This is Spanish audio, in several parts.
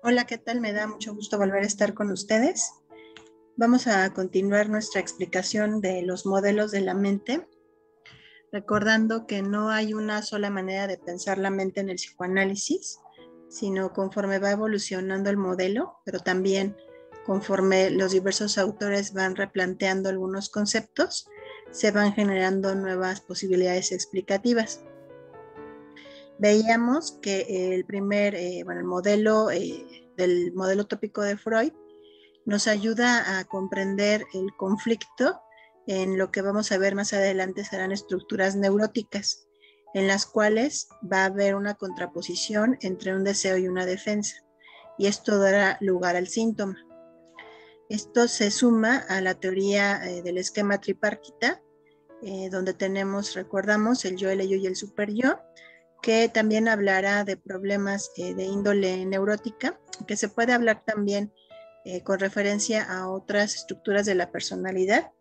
Hola, ¿qué tal? Me da mucho gusto volver a estar con ustedes. Vamos a continuar nuestra explicación de los modelos de la mente, recordando que no hay una sola manera de pensar la mente en el psicoanálisis, sino conforme va evolucionando el modelo, pero también conforme los diversos autores van replanteando algunos conceptos, se van generando nuevas posibilidades explicativas. Veíamos que el modelo del modelo tópico de Freud nos ayuda a comprender el conflicto. En lo que vamos a ver más adelante serán estructuras neuróticas, en las cuales va a haber una contraposición entre un deseo y una defensa, y esto dará lugar al síntoma. Esto se suma a la teoría del esquema tripartita, donde tenemos, recordamos, el yo, el ello y el superyo, que también hablará de problemas de índole neurótica, que se puede hablar también con referencia a otras estructuras de la personalidad,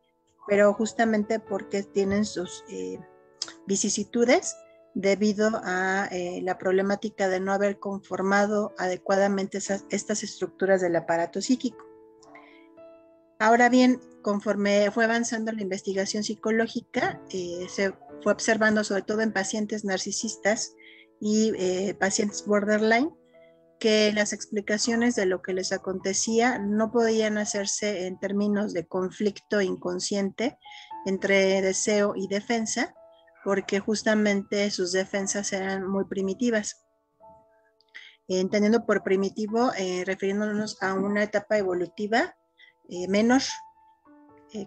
pero justamente porque tienen sus vicisitudes debido a la problemática de no haber conformado adecuadamente estas estructuras del aparato psíquico. Ahora bien, conforme fue avanzando la investigación psicológica, se fue observando sobre todo en pacientes narcisistas y pacientes borderline, que las explicaciones de lo que les acontecía no podían hacerse en términos de conflicto inconsciente entre deseo y defensa, porque justamente sus defensas eran muy primitivas. Entendiendo por primitivo, refiriéndonos a una etapa evolutiva menor,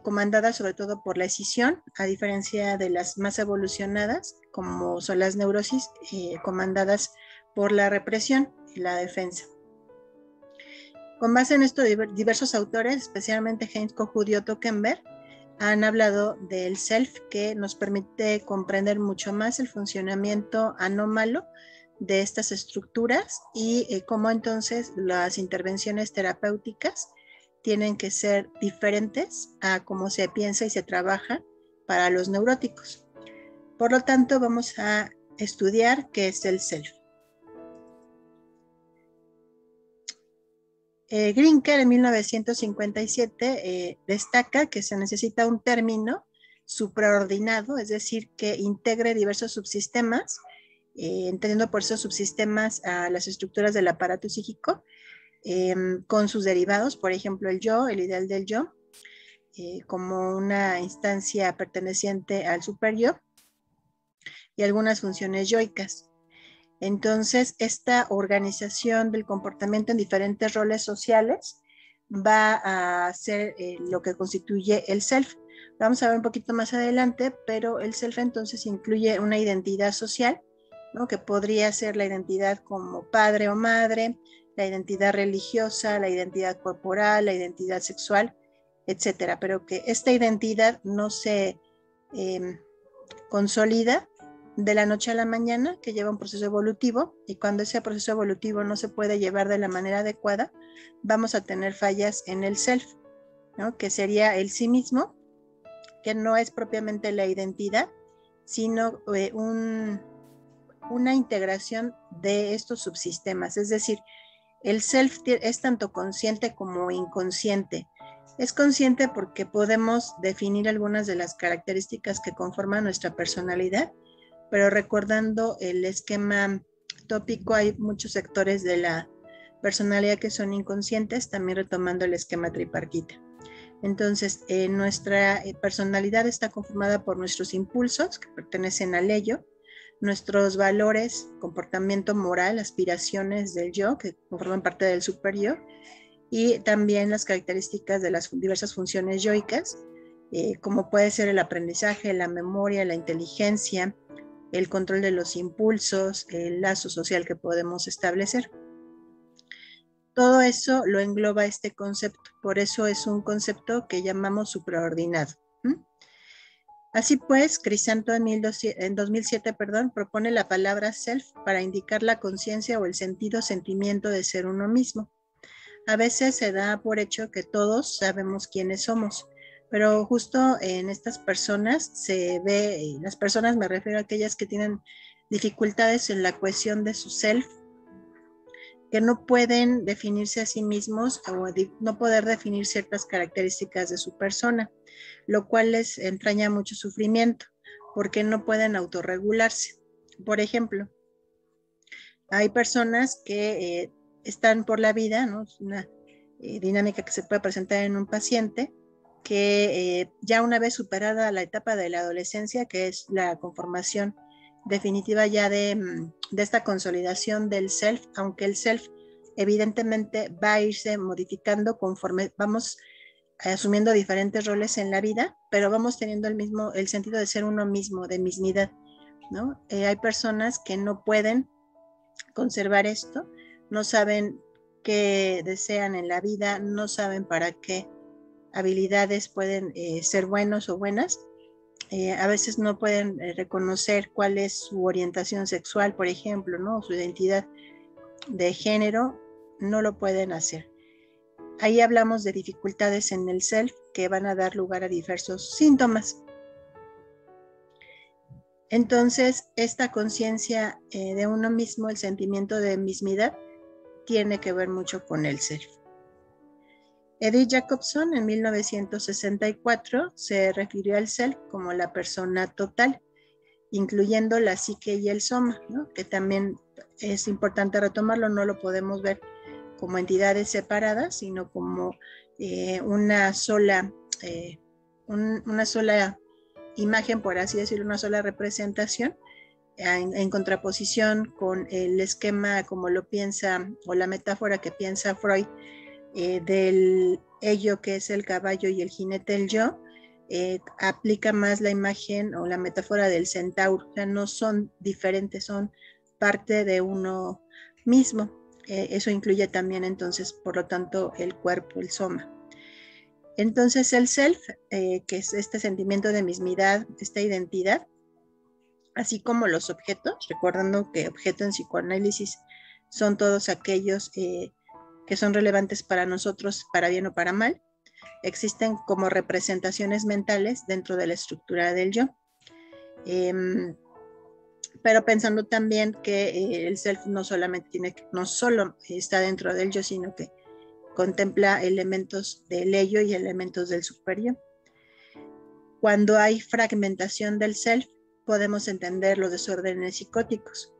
comandada sobre todo por la escisión, a diferencia de las más evolucionadas, como son las neurosis, comandadas por la represión y la defensa. Con base en esto, diversos autores, especialmente Heinz Kohut y Otto Kemper, han hablado del self, que nos permite comprender mucho más el funcionamiento anómalo de estas estructuras y cómo entonces las intervenciones terapéuticas tienen que ser diferentes a cómo se piensa y se trabaja para los neuróticos. Por lo tanto, vamos a estudiar qué es el self. Grinker en 1957 destaca que se necesita un término supraordinado, es decir, que integre diversos subsistemas, entendiendo por esos subsistemas a las estructuras del aparato psíquico, con sus derivados, por ejemplo, el yo, el ideal del yo, como una instancia perteneciente al superyo, y algunas funciones yoicas. Entonces, esta organización del comportamiento en diferentes roles sociales va a ser lo que constituye el self. Vamos a ver un poquito más adelante, pero el self entonces incluye una identidad social, ¿no? Que podría ser la identidad como padre o madre, la identidad religiosa, la identidad corporal, la identidad sexual, etcétera. Pero que esta identidad no se consolida de la noche a la mañana, que lleva un proceso evolutivo, y cuando ese proceso evolutivo no se puede llevar de la manera adecuada, vamos a tener fallas en el self, ¿no? Que sería el sí mismo, que no es propiamente la identidad, sino una integración de estos subsistemas. Es decir, el self es tanto consciente como inconsciente. Es consciente porque podemos definir algunas de las características que conforman nuestra personalidad, pero recordando el esquema tópico, hay muchos sectores de la personalidad que son inconscientes, también retomando el esquema tripartita. Entonces, nuestra personalidad está conformada por nuestros impulsos, que pertenecen al ello, nuestros valores, comportamiento moral, aspiraciones del yo, que conforman parte del superyo, y también las características de las diversas funciones yoicas, como puede ser el aprendizaje, la memoria, la inteligencia, el control de los impulsos, el lazo social que podemos establecer. Todo eso lo engloba este concepto, por eso es un concepto que llamamos supraordinado. Así pues, Crisanto en 2007 propone la palabra self para indicar la conciencia o el sentimiento de ser uno mismo. A veces se da por hecho que todos sabemos quiénes somos, pero justo en estas personas se ve, las personas me refiero a aquellas que tienen dificultades en la cohesión de su self, que no pueden definirse a sí mismos o no poder definir ciertas características de su persona, lo cual les entraña mucho sufrimiento porque no pueden autorregularse. Por ejemplo, hay personas que están por la vida, ¿no? Es una dinámica que se puede presentar en un paciente que ya una vez superada la etapa de la adolescencia, que es la conformación definitiva ya de esta consolidación del self, aunque el self evidentemente va a irse modificando conforme vamos asumiendo diferentes roles en la vida, pero vamos teniendo el sentido de ser uno mismo, de mismidad, ¿no? Hay personas que no pueden conservar esto, no saben qué desean en la vida, no saben para qué habilidades pueden ser buenos o buenas. A veces no pueden reconocer cuál es su orientación sexual, por ejemplo, ¿no? Su identidad de género, no lo pueden hacer. Ahí hablamos de dificultades en el self que van a dar lugar a diversos síntomas. Entonces, esta conciencia de uno mismo, el sentimiento de mismidad, tiene que ver mucho con el self. Edith Jacobson en 1964 se refirió al self como la persona total, incluyendo la psique y el soma, ¿no? Que también es importante retomarlo, no lo podemos ver como entidades separadas, sino como una sola imagen, por así decirlo, una sola representación, en contraposición con el esquema como lo piensa, o la metáfora que piensa Freud, del ello que es el caballo y el jinete el yo, aplica más la imagen o la metáfora del centauro. O sea, no son diferentes, son parte de uno mismo. Eso incluye también entonces, por lo tanto, el cuerpo, el soma. Entonces el self, que es este sentimiento de mismidad, esta identidad, así como los objetos, recordando que objeto en psicoanálisis son todos aquellos que son relevantes para nosotros, para bien o para mal, existen como representaciones mentales dentro de la estructura del yo. Pero pensando también que el self no solo está dentro del yo, sino que contempla elementos del ello y elementos del superior. Cuando hay fragmentación del self, podemos entender los desórdenes psicóticos.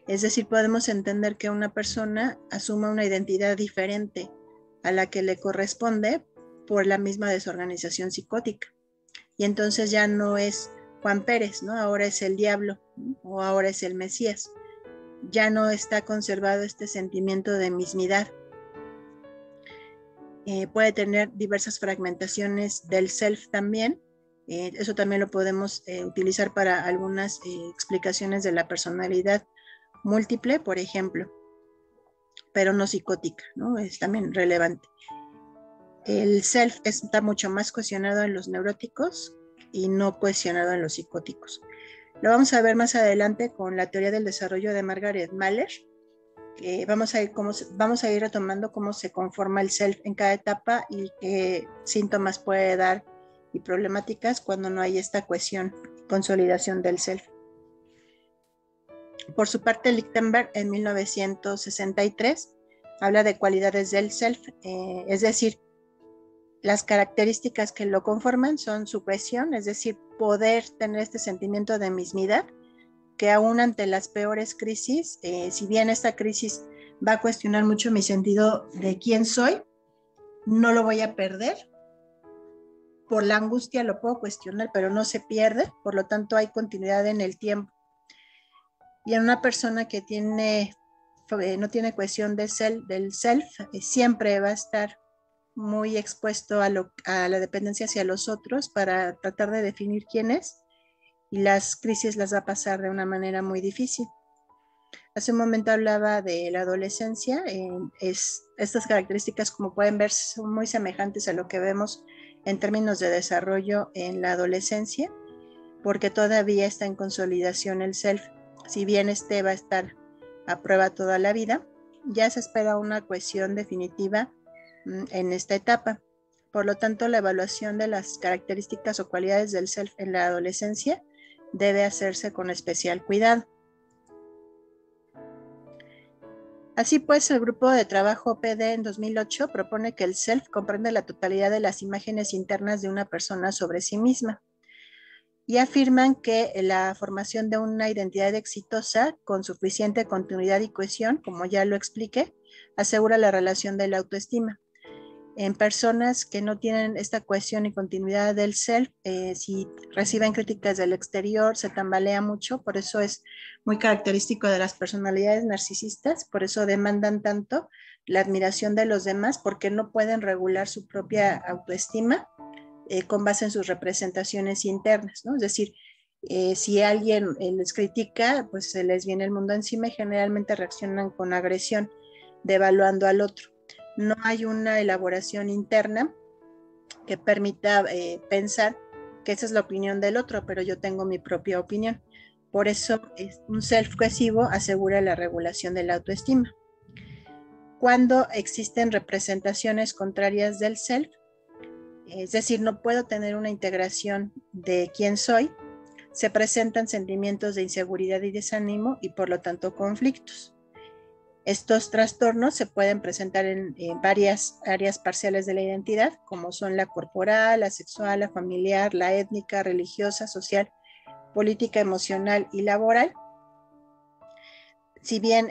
Es decir, podemos entender que una persona asuma una identidad diferente a la que le corresponde por la misma desorganización psicótica. Y entonces ya no es Juan Pérez, ¿no? Ahora es el diablo, ¿no? O ahora es el Mesías. Ya no está conservado este sentimiento de mismidad. Puede tener diversas fragmentaciones del self también. Eso también lo podemos utilizar para algunas explicaciones de la personalidad múltiple, por ejemplo, pero no psicótica, ¿no? Es también relevante. El self está mucho más cohesionado en los neuróticos y no cohesionado en los psicóticos. Lo vamos a ver más adelante con la teoría del desarrollo de Margaret Mahler, que vamos a ir retomando cómo se conforma el self en cada etapa y qué síntomas puede dar y problemáticas cuando no hay esta cohesión y consolidación del self. Por su parte, Lichtenberg en 1963 habla de cualidades del self, es decir, las características que lo conforman son su cohesión, es decir, poder tener este sentimiento de mismidad, que aún ante las peores crisis, si bien esta crisis va a cuestionar mucho mi sentido de quién soy, no lo voy a perder. Por la angustia lo puedo cuestionar, pero no se pierde, por lo tanto hay continuidad en el tiempo. Y en una persona que no tiene cohesión del self, siempre va a estar muy expuesto a la dependencia hacia los otros para tratar de definir quién es, y las crisis las va a pasar de una manera muy difícil. Hace un momento hablaba de la adolescencia. Estas características, como pueden ver, son muy semejantes a lo que vemos en términos de desarrollo en la adolescencia, porque todavía está en consolidación el self. Si bien este va a estar a prueba toda la vida, ya se espera una cohesión definitiva en esta etapa. Por lo tanto, la evaluación de las características o cualidades del self en la adolescencia debe hacerse con especial cuidado. Así pues, el grupo de trabajo PD en 2008 propone que el self comprende la totalidad de las imágenes internas de una persona sobre sí misma y afirman que la formación de una identidad exitosa con suficiente continuidad y cohesión, como ya lo expliqué, asegura la relación de la autoestima. En personas que no tienen esta cohesión y continuidad del self, si reciben críticas del exterior, se tambalea mucho, por eso es muy característico de las personalidades narcisistas, por eso demandan tanto la admiración de los demás, porque no pueden regular su propia autoestima con base en sus representaciones internas, ¿no? Es decir, si alguien les critica, pues se les viene el mundo encima y generalmente reaccionan con agresión, devaluando al otro. No hay una elaboración interna que permita pensar que esa es la opinión del otro, pero yo tengo mi propia opinión. Por eso un self-cohesivo asegura la regulación de la autoestima. Cuando existen representaciones contrarias del self, es decir, no puedo tener una integración de quién soy, se presentan sentimientos de inseguridad y desánimo y por lo tanto conflictos. Estos trastornos se pueden presentar en varias áreas parciales de la identidad, como son la corporal, la sexual, la familiar, la étnica, religiosa, social, política, emocional y laboral. Si bien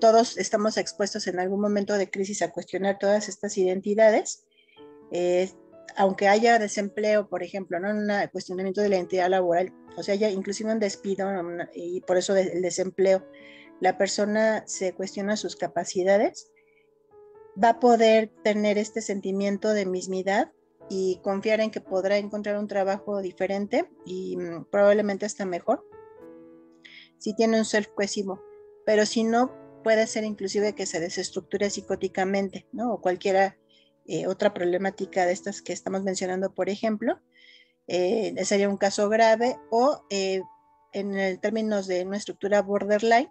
todos estamos expuestos en algún momento de crisis a cuestionar todas estas identidades, eh, aunque haya desempleo, por ejemplo, ¿no? Un cuestionamiento de la identidad laboral, o sea, haya inclusive un despido y por eso el desempleo, la persona se cuestiona sus capacidades, va a poder tener este sentimiento de mismidad y confiar en que podrá encontrar un trabajo diferente y probablemente hasta mejor si tiene un self-cohesivo, pero si no, puede ser inclusive que se desestructure psicóticamente, ¿no? O cualquiera otra problemática de estas que estamos mencionando, por ejemplo, sería un caso grave o en el términos de una estructura borderline,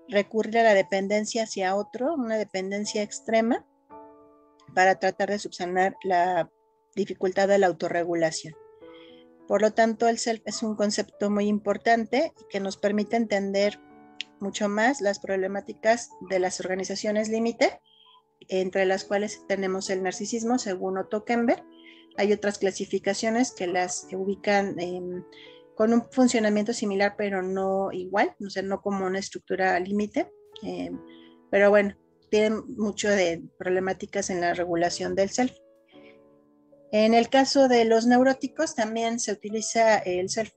recurrir a la dependencia hacia otro, una dependencia extrema, para tratar de subsanar la dificultad de la autorregulación. Por lo tanto, el self es un concepto muy importante y que nos permite entender mucho más las problemáticas de las organizaciones límite, entre las cuales tenemos el narcisismo, según Otto Kemper. Hay otras clasificaciones que las ubican con un funcionamiento similar, pero no igual, o sea, no como una estructura límite. Pero bueno, tienen mucho de problemáticas en la regulación del self. En el caso de los neuróticos, también se utiliza el self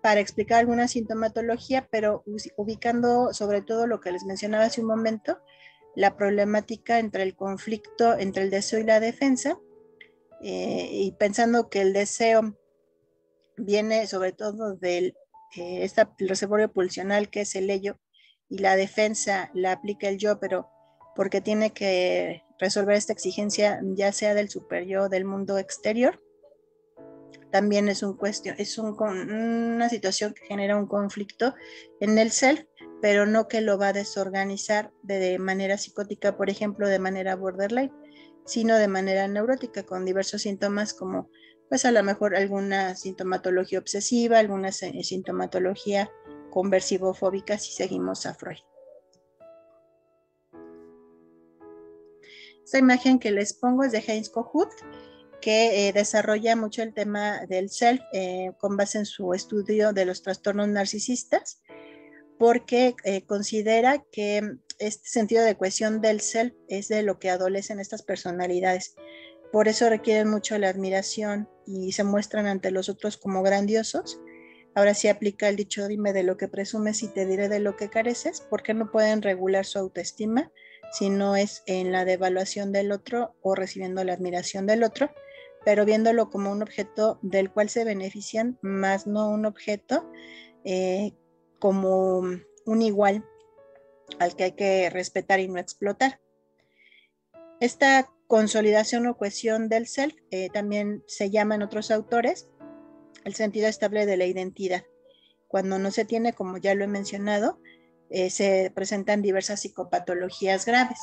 para explicar alguna sintomatología, pero ubicando sobre todo lo que les mencionaba hace un momento, la problemática entre el conflicto entre el deseo y la defensa, y pensando que el deseo viene sobre todo del el reservorio pulsional, que es el ello, y la defensa la aplica el yo, pero porque tiene que resolver esta exigencia ya sea del superyo o del mundo exterior. También es una situación que genera un conflicto en el self, pero no que lo va a desorganizar de manera psicótica, por ejemplo, de manera borderline, sino de manera neurótica, con diversos síntomas como, pues a lo mejor alguna sintomatología obsesiva, alguna sintomatología conversivo-fóbica, si seguimos a Freud. Esta imagen que les pongo es de Heinz Kohut, que desarrolla mucho el tema del self con base en su estudio de los trastornos narcisistas, porque considera que este sentido de cohesión del self es de lo que adolecen estas personalidades. Por eso requieren mucho la admiración y se muestran ante los otros como grandiosos. Ahora sí aplica el dicho, dime de lo que presumes y te diré de lo que careces, porque no pueden regular su autoestima si no es en la devaluación del otro o recibiendo la admiración del otro, pero viéndolo como un objeto del cual se benefician, más no un objeto como un igual al que hay que respetar y no explotar. Esta consolidación o cohesión del self también se llama en otros autores el sentido estable de la identidad. Cuando no se tiene, como ya lo he mencionado, se presentan diversas psicopatologías graves.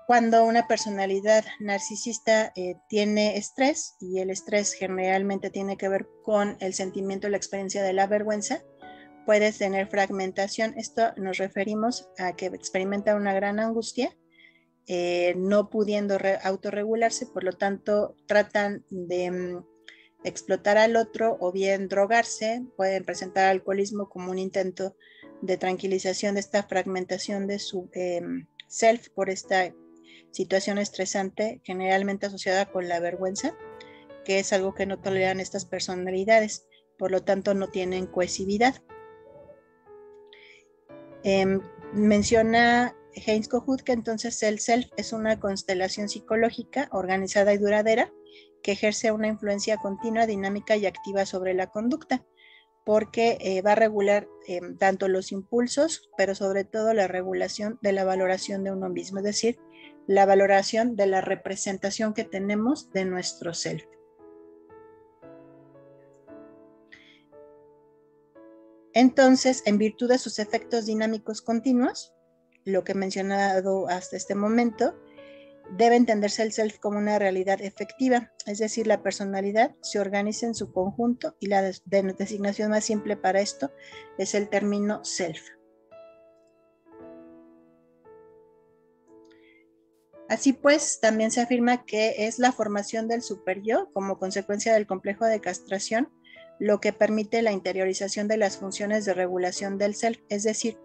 cuando una personalidad narcisista tiene estrés, y el estrés generalmente tiene que ver con el sentimiento, la experiencia de la vergüenza, puede tener fragmentación. Esto nos referimos a que experimenta una gran angustia, no pudiendo autorregularse, por lo tanto tratan de explotar al otro o bien drogarse, pueden presentar alcoholismo como un intento de tranquilización de esta fragmentación de su self por esta situación estresante generalmente asociada con la vergüenza, que es algo que no toleran estas personalidades, por lo tanto no tienen cohesividad. Menciona Heinz Kohut que entonces el self es una constelación psicológica organizada y duradera que ejerce una influencia continua, dinámica y activa sobre la conducta, porque va a regular tanto los impulsos, pero sobre todo la regulación de la valoración de uno mismo, es decir, la valoración de la representación que tenemos de nuestro self. Entonces, en virtud de sus efectos dinámicos continuos, lo que he mencionado hasta este momento, debe entenderse el self como una realidad efectiva, es decir, la personalidad se organiza en su conjunto y la designación más simple para esto es el término self. Así pues, también se afirma que es la formación del superyo como consecuencia del complejo de castración lo que permite la interiorización de las funciones de regulación del self, es decir,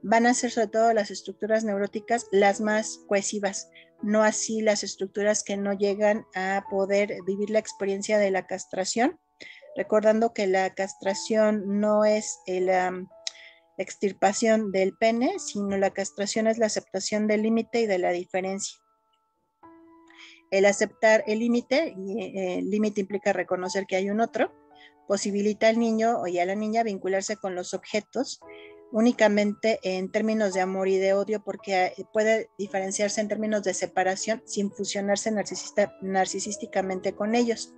van a ser sobre todo las estructuras neuróticas las más cohesivas, no así las estructuras que no llegan a poder vivir la experiencia de la castración, recordando que la castración no es la extirpación del pene, sino la castración es la aceptación del límite y de la diferencia. El aceptar el límite, y el límite implica reconocer que hay un otro, posibilita al niño y a la niña vincularse con los objetos únicamente en términos de amor y de odio, porque puede diferenciarse en términos de separación sin fusionarse narcisísticamente con ellos.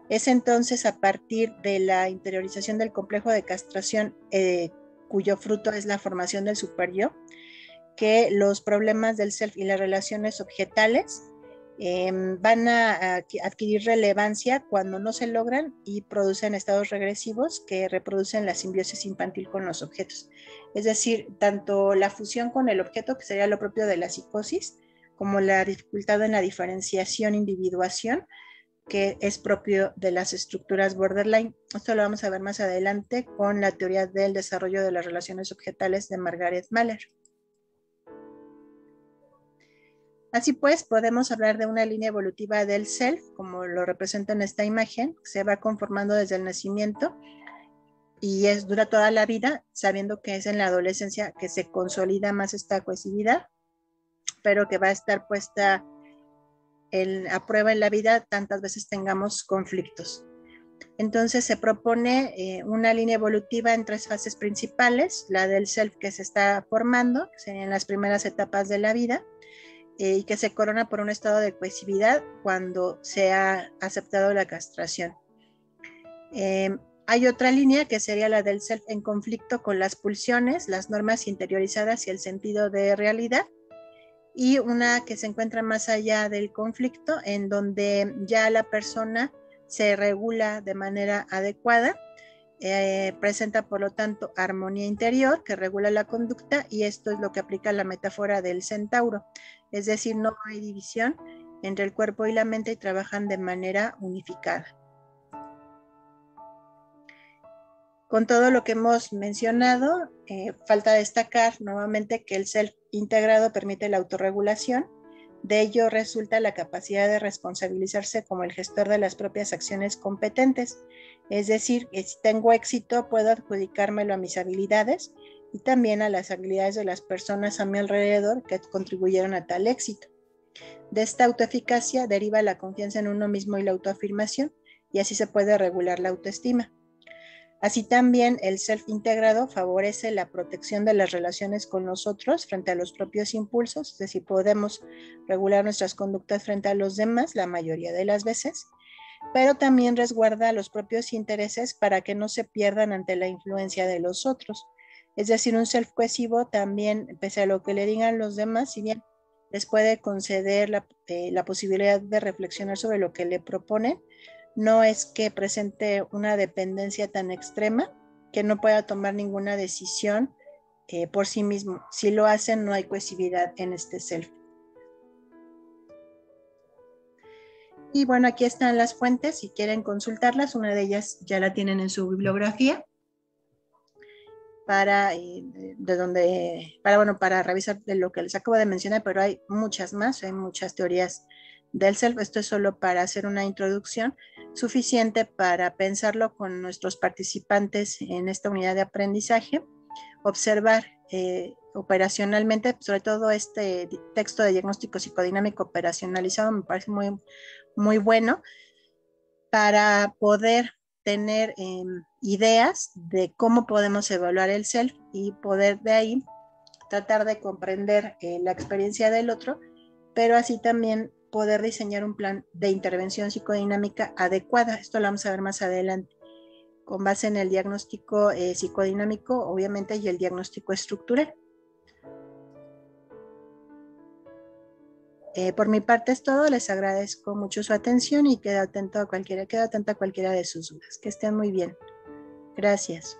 Es entonces a partir de la interiorización del complejo de castración, cuyo fruto es la formación del superyo, que los problemas del self y las relaciones objetales van a adquirir relevancia cuando no se logran y producen estados regresivos que reproducen la simbiosis infantil con los objetos. Es decir, tanto la fusión con el objeto, que sería lo propio de la psicosis, como la dificultad en la diferenciación, individuación, que es propio de las estructuras borderline. Esto lo vamos a ver más adelante con la teoría del desarrollo de las relaciones objetales de Margaret Mahler. Así pues, podemos hablar de una línea evolutiva del self, como lo representa en esta imagen, que se va conformando desde el nacimiento y dura toda la vida, sabiendo que es en la adolescencia que se consolida más esta cohesividad, pero que va a estar puesta a prueba en la vida tantas veces tengamos conflictos. Entonces se propone una línea evolutiva en 3 fases principales, la del self que se está formando, que serían las primeras etapas de la vida, y que se corona por un estado de cohesividad cuando se ha aceptado la castración. Hay otra línea que sería la del self en conflicto con las pulsiones, las normas interiorizadas y el sentido de realidad, y una que se encuentra más allá del conflicto, en donde ya la persona se regula de manera adecuada, presenta por lo tanto armonía interior que regula la conducta, y esto es lo que aplica la metáfora del centauro, es decir, no hay división entre el cuerpo y la mente y trabajan de manera unificada. Con todo lo que hemos mencionado, falta destacar nuevamente que el self integrado permite la autorregulación. De ello resulta la capacidad de responsabilizarse como el gestor de las propias acciones competentes. Es decir, que si tengo éxito, puedo adjudicármelo a mis habilidades y también a las habilidades de las personas a mi alrededor que contribuyeron a tal éxito. De esta autoeficacia deriva la confianza en uno mismo y la autoafirmación, y así se puede regular la autoestima. Así también el self integrado favorece la protección de las relaciones con los otros frente a los propios impulsos, es decir, podemos regular nuestras conductas frente a los demás la mayoría de las veces, pero también resguarda los propios intereses para que no se pierdan ante la influencia de los otros. Es decir, un self cohesivo también, pese a lo que le digan los demás, si bien les puede conceder la posibilidad de reflexionar sobre lo que le proponen. No es que presente una dependencia tan extrema que no pueda tomar ninguna decisión por sí mismo. Si lo hacen, no hay cohesividad en este self. Y bueno, aquí están las fuentes, si quieren consultarlas, una de ellas ya la tienen en su bibliografía para revisar de lo que les acabo de mencionar, pero hay muchas más, hay muchas teorías del self. Esto es solo para hacer una introducción suficiente para pensarlo con nuestros participantes en esta unidad de aprendizaje, observar operacionalmente, sobre todo este texto de diagnóstico psicodinámico operacionalizado me parece muy, muy bueno para poder tener ideas de cómo podemos evaluar el self y poder de ahí tratar de comprender la experiencia del otro, pero así también poder diseñar un plan de intervención psicodinámica adecuada. Esto lo vamos a ver más adelante, con base en el diagnóstico psicodinámico, obviamente, y el diagnóstico estructural. Por mi parte es todo, les agradezco mucho su atención y quedo atenta a cualquiera de sus dudas. Que estén muy bien. Gracias.